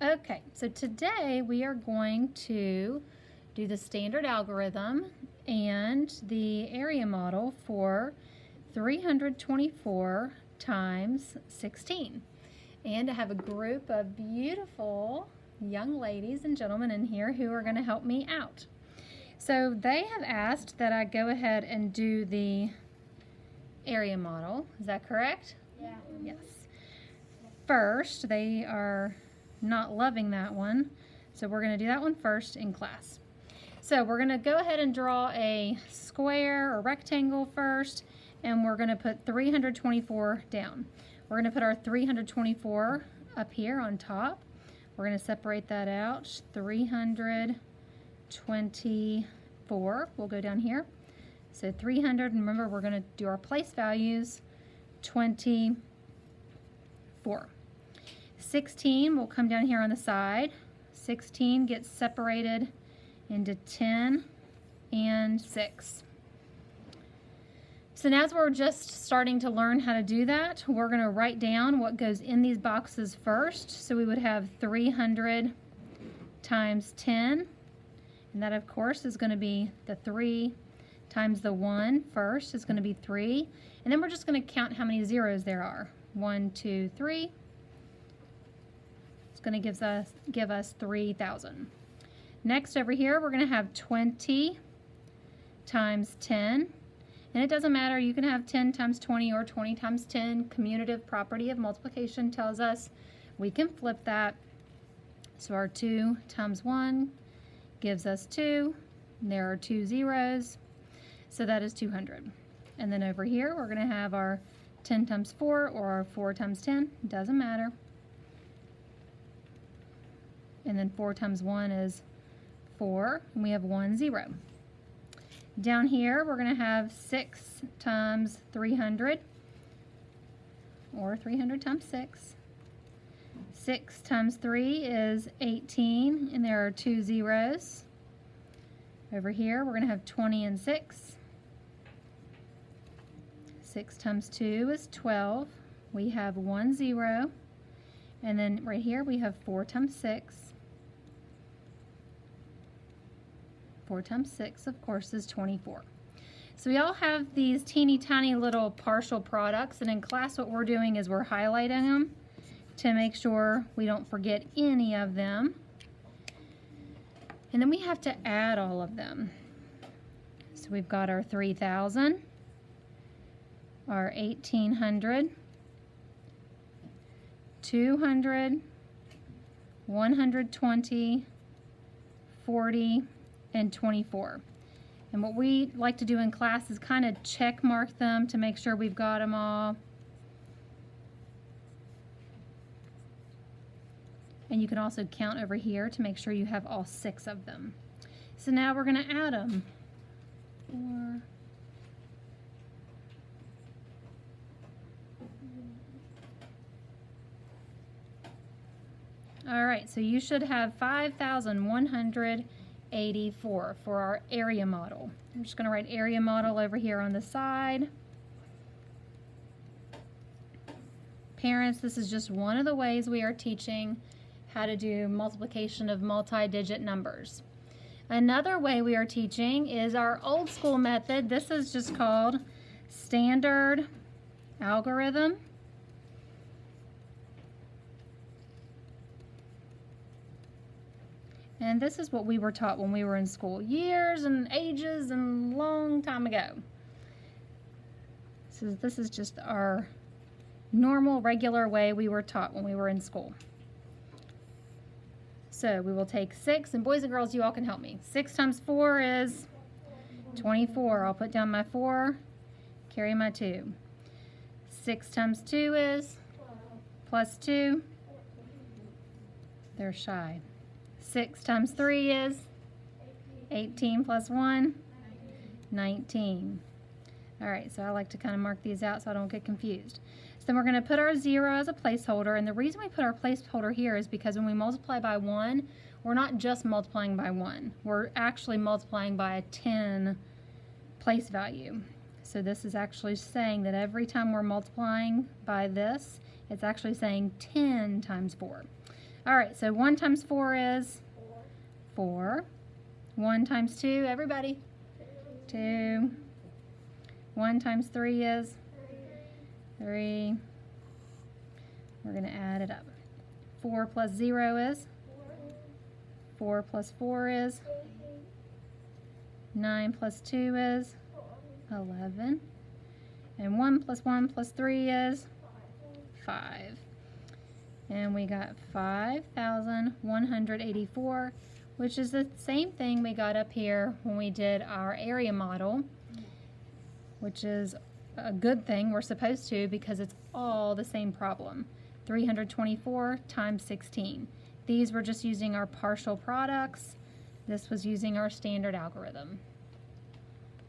Okay, so today we are going to do the standard algorithm and the area model for 324 times 16. And I have a group of beautiful young ladies and gentlemen in here who are going to help me out. So they have asked that I go ahead and do the area model. Is that correct? Yeah. Yes. First, they are not loving that one, so we're going to do that one first in class. So we're going to go ahead and draw a square or rectangle first, and we're going to put 324 down. We're going to put our 324 up here on top. We're going to separate that out. 324 will go down here. So 300, and remember we're going to do our place values, 24. 16 will come down here on the side. 16 gets separated into 10 and 6. So now as we're just starting to learn how to do that, we're going to write down what goes in these boxes first. So we would have 300 times 10, and that of course is going to be the 3 times the 1 first is going to be 3, and then we're just going to count how many zeros there are. 1, 2, 3. It's going to give us 3,000. Next over here we're going to have 20 times 10, and it doesn't matter, you can have 10 times 20 or 20 times 10. Commutative property of multiplication tells us we can flip that. So our 2 times 1 gives us 2, and there are 2 zeros, so that is 200. And then over here we're going to have our 10 times 4 or our 4 times 10, doesn't matter. And then 4 times 1 is 4, and we have 1 0. Down here we're going to have 6 times 300, or 300 times 6. 6 times 3 is 18, and there are 2 zeros. Over here we're going to have 20 and 6. 6 times 2 is 12. We have 1 0. And then right here we have 4 times 6. 4 times 6, of course, is 24. So we all have these teeny tiny little partial products, and in class what we're doing is we're highlighting them to make sure we don't forget any of them. And then we have to add all of them. So we've got our 3,000, our 1,800, 200, 120, 40, and 24. And what we like to do in class is kind of check mark them to make sure we've got them all. And you can also count over here to make sure you have all 6 of them. So now we're going to add them. 4. All right, so you should have 5,184 for our area model. I'm just going to write area model over here on the side. Parents, this is just one of the ways we are teaching how to do multiplication of multi-digit numbers. Another way we are teaching is our old school method. This is just called standard algorithm. And this is what we were taught when we were in school, years and ages and long time ago. So this is just our normal, regular way we were taught when we were in school. So we will take 6, and boys and girls, you all can help me. 6 times 4 is 24. I'll put down my 4, carry my 2. 6 times 2 is plus 2. They're shy. 6 times 3 is 18 plus 1, 19. All right, so I like to kind of mark these out so I don't get confused. So then we're going to put our 0 as a placeholder, and the reason we put our placeholder here is because when we multiply by 1, we're not just multiplying by 1. We're actually multiplying by a 10 place value. So this is actually saying that every time we're multiplying by this, it's actually saying 10 times 4. All right, so 1 times 4 is 4. 1 times 2, everybody. 2. 1 times 3 is 3. We're going to add it up. 4 plus 0 is 4 plus 4 is 9 plus 2 is 11. And 1 plus 1 plus 3 is 5. And we got 5,184, which is the same thing we got up here when we did our area model, which is a good thing. We're supposed to, because it's all the same problem. 324 times 16. These were just using our partial products. This was using our standard algorithm.